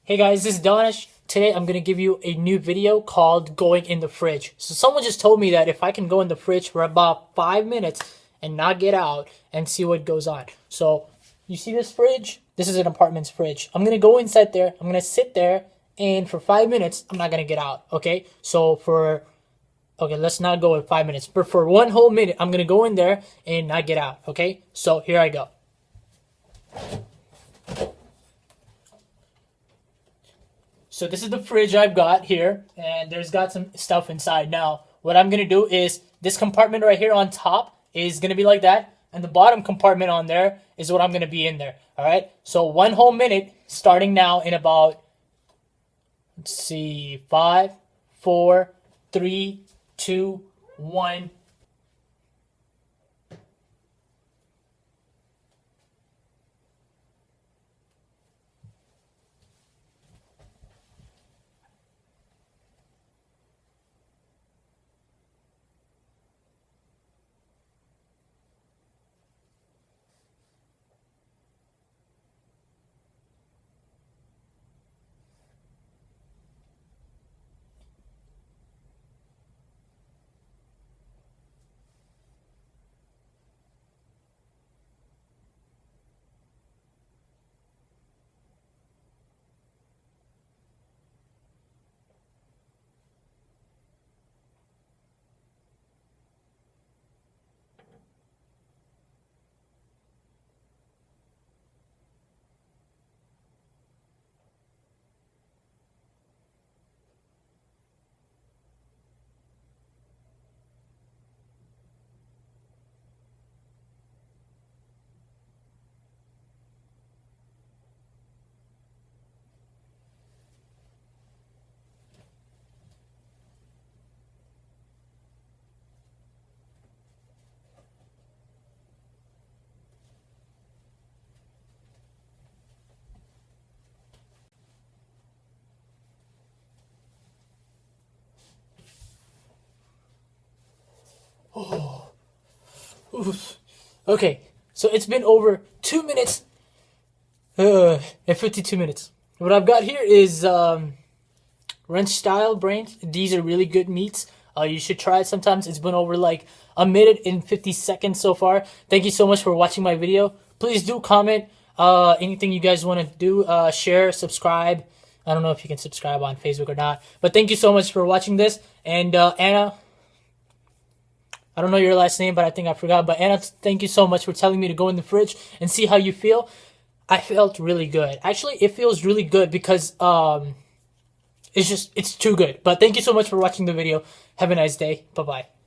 Hey guys, this is Danish. Today I'm going to give you a new video called Going in the Fridge. So someone just told me that if I can go in the fridge for about 5 minutes and not get out and see what goes on. So you see this fridge? This is an apartment's fridge. I'm going to go inside there. I'm going to sit there and for 5 minutes I'm not going to get out. Okay? Okay, let's not go in 5 minutes. But for 1 whole minute I'm going to go in there and not get out. Okay? So here I go. So this is the fridge I've got here, and there's got some stuff inside. Now, what I'm going to do is this compartment right here on top is going to be like that, and the bottom compartment on there is what I'm going to be in there. All right? So 1 whole minute starting now in about, let's see, 5, 4, 3, 2, 1. Oh. Oof. Okay, so it's been over 2 minutes and 52 minutes. What I've got here is ranch style brains. These are really good meats. You should try it sometimes. It's been over like 1 minute and 50 seconds so far. Thank you so much for watching my video. Please do comment anything you guys want to do. Share, subscribe. I don't know if you can subscribe on Facebook or not. But thank you so much for watching this. And Anna, I don't know your last name, but I think I forgot. But Anna, thank you so much for telling me to go in the fridge and see how you feel. I felt really good. Actually, it feels really good because it's too good. But thank you so much for watching the video. Have a nice day. Bye-bye.